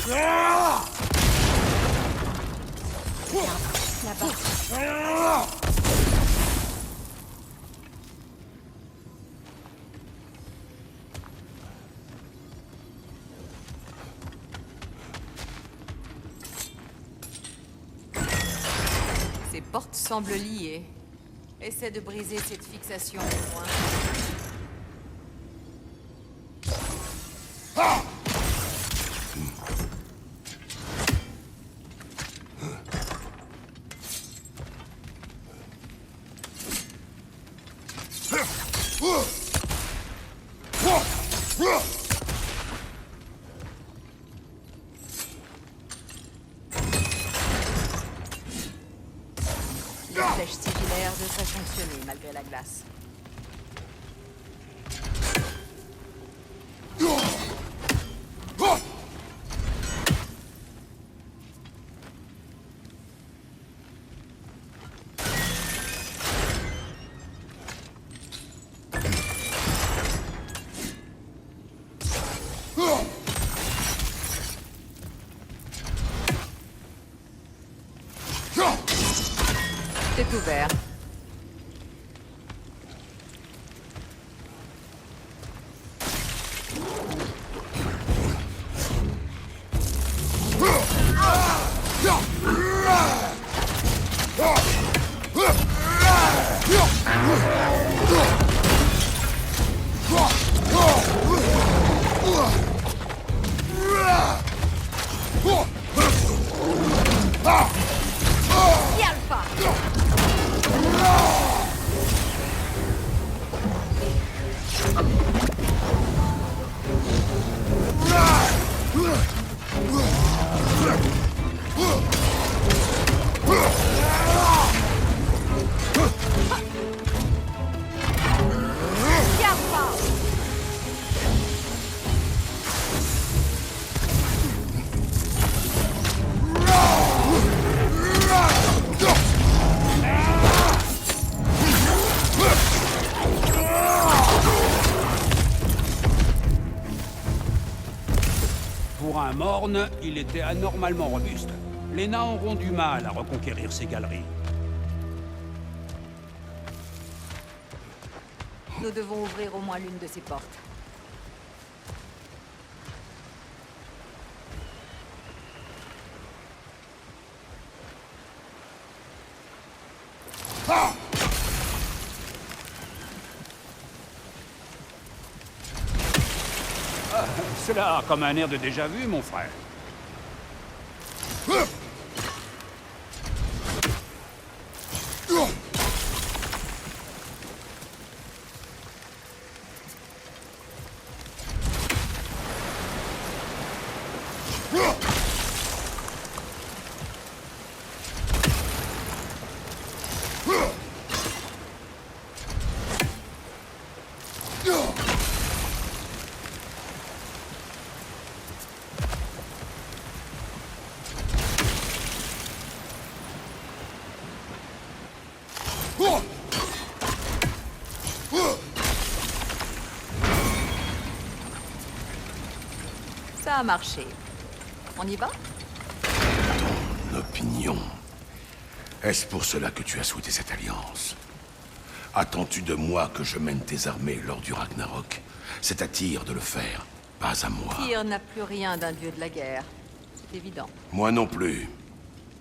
Là-bas. Ces portes semblent liées. Essaie de briser cette fixation au moins. Les flèches sigillaires devraient fonctionner malgré la glace. C'est ouvert. Pour un morne, il était anormalement robuste. Les nains auront du mal à reconquérir ces galeries. Nous devons ouvrir au moins l'une de ces portes. Cela a comme un air de déjà-vu, mon frère. Ça a marché. On y va? Opinion. Est-ce pour cela que tu as souhaité cette alliance? Attends-tu de moi que je mène tes armées lors du Ragnarok? C'est à Tyr de le faire, pas à moi. Tyr n'a plus rien d'un dieu de la guerre. C'est évident. Moi non plus.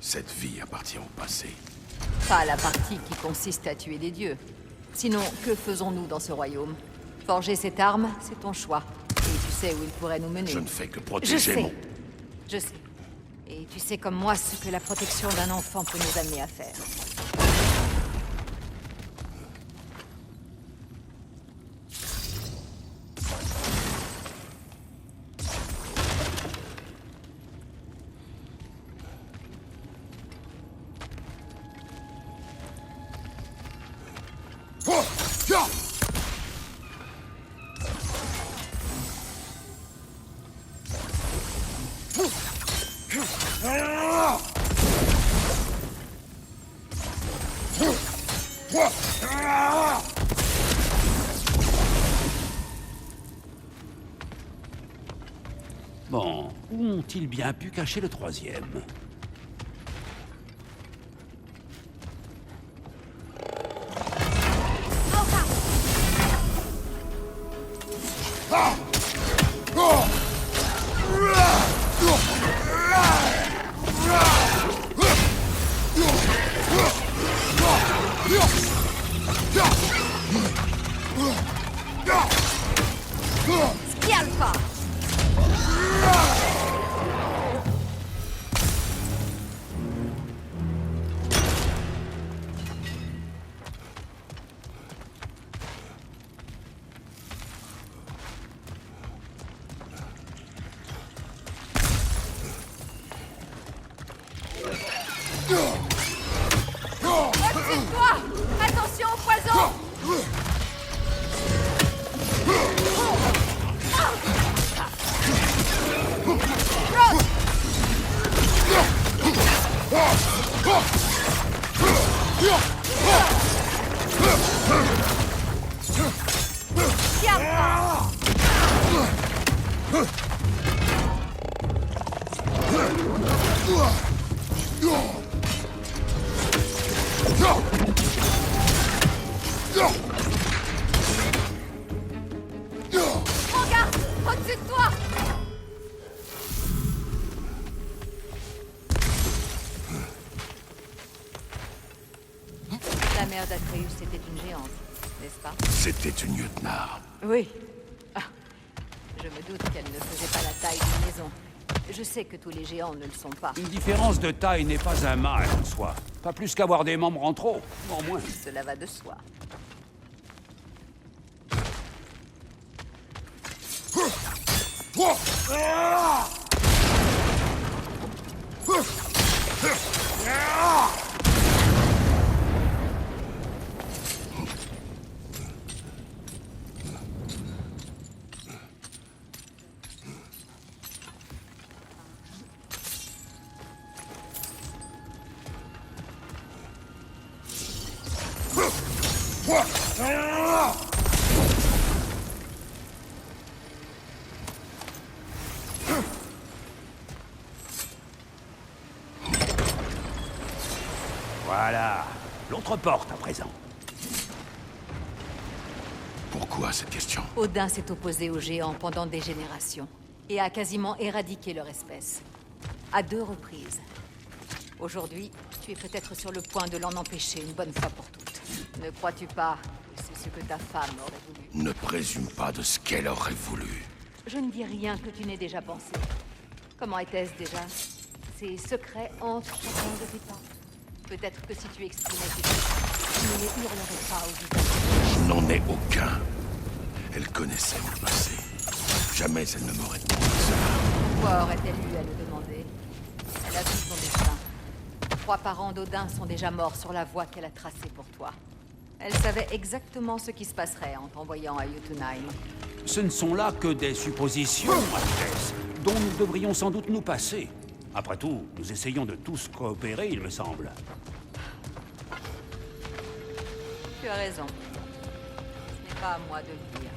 Cette vie appartient au passé. Pas la partie qui consiste à tuer des dieux. Sinon, que faisons-nous dans ce royaume? Forger cette arme, c'est ton choix. Et tu sais où il pourrait nous mener. Je ne fais que Je protéger sais. mon... Je sais. Et tu sais comme moi ce que la protection d'un enfant peut nous amener à faire. Bon, Où ont-ils bien pu cacher le troisième? Schialpa! Au-dessus de toi! Attention au poison! Schialpa! Prends garde! Au-dessus de toi! La mère d'Atreus était une géante, n'est-ce pas? C'était une lieutenant. Oui. Ah, je me doute qu'elle ne faisait pas la taille d'une maison. Je sais que tous les géants ne le sont pas. Une différence de taille n'est pas un mal en soi. Pas plus qu'avoir des membres en trop, en moins. Cela va de soi. Voilà. L'autre porte à présent. Pourquoi cette question? Odin s'est opposé aux géants pendant des générations et a quasiment éradiqué leur espèce. À 2 reprises. Aujourd'hui, tu es peut-être sur le point de l'en empêcher une bonne fois pour toutes. Ne crois-tu pas que c'est ce que ta femme aurait voulu? Ne présume pas de ce qu'elle aurait voulu. Je ne dis rien que tu n'aies déjà pensé. Comment était-ce déjà? Ces secrets entrent chacun de tes pas. Peut-être que si tu exprimais tes doutes, tu ne les hurlerais pas au visage. Je n'en ai aucun. Elle connaissait mon passé. Jamais elle ne m'aurait demandé cela. Quoi aurait-elle eu à le demander? Elle a vu son destin. 3 parents d'Odin sont déjà morts sur la voie qu'elle a tracée pour toi. Elle savait exactement ce qui se passerait en t'envoyant à Jotunheim. Ce ne sont là que des suppositions, Altesse, dont nous devrions sans doute nous passer. Après tout, nous essayons de tous coopérer, il me semble. Tu as raison. Ce n'est pas à moi de le dire.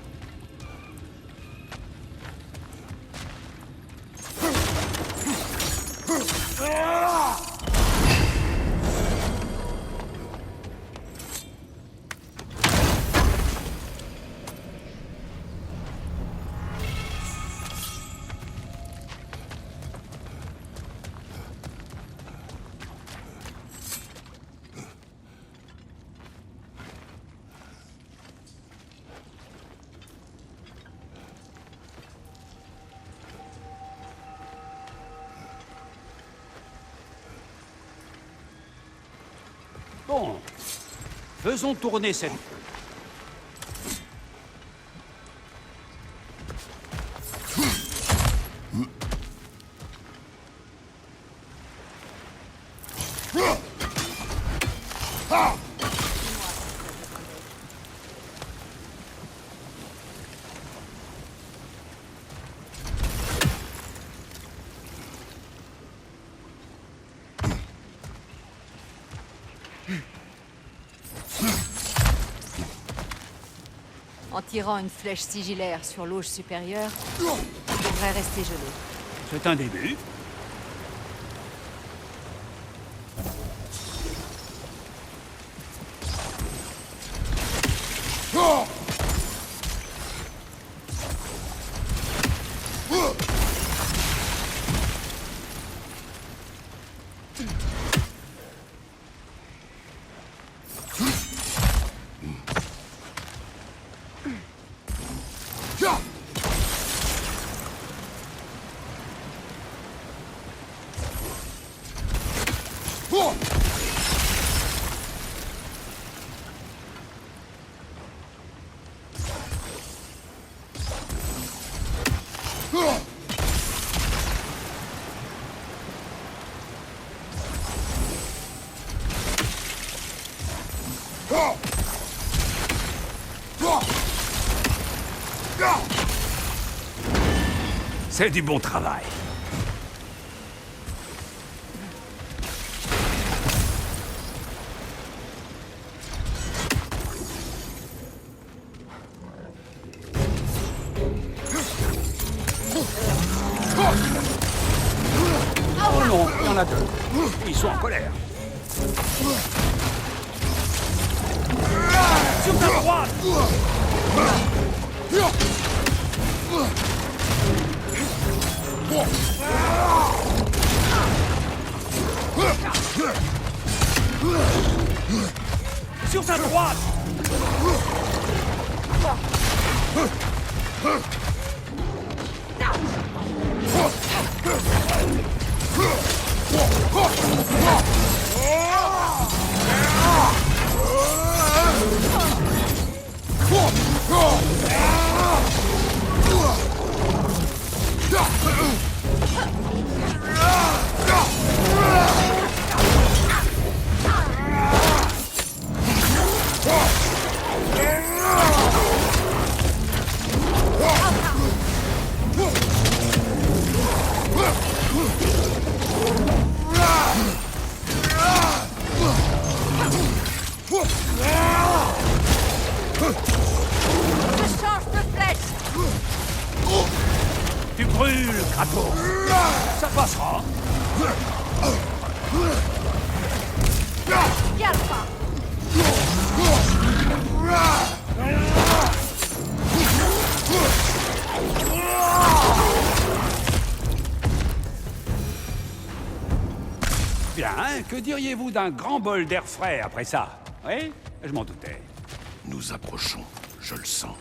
Bon, faisons tourner cette... En tirant une flèche sigillaire sur l'auge supérieure, tu devrais rester gelé. C'est un début. C'est du bon travail. Oh non, il y en a deux. Ils sont en colère. Sur ta droite! Sur ta droite! Je change de flèche. Tu brûles, Kratos. Ça passera. Yalpa. Bien, hein, que diriez-vous d'un grand bol d'air frais après ça? Oui, je m'en doutais. Nous approchons, je le sens.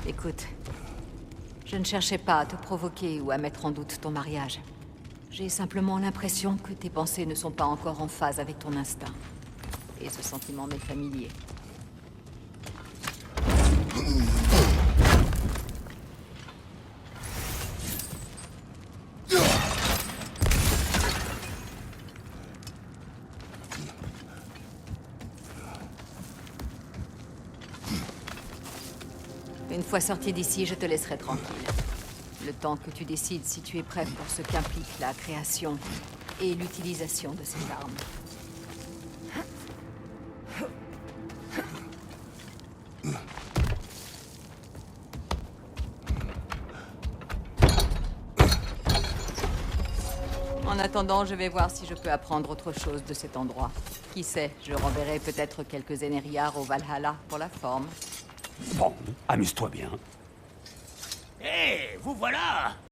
Écoute, je ne cherchais pas à te provoquer ou à mettre en doute ton mariage. J'ai simplement l'impression que tes pensées ne sont pas encore en phase avec ton instinct. Et ce sentiment m'est familier. Une fois sorti d'ici, je te laisserai tranquille. Le temps que tu décides si tu es prêt pour ce qu'implique la création et l'utilisation de cette arme. En attendant, je vais voir si je peux apprendre autre chose de cet endroit. Qui sait, je renverrai peut-être quelques Énériards au Valhalla pour la forme. Bon, amuse-toi bien. Hé, vous voilà!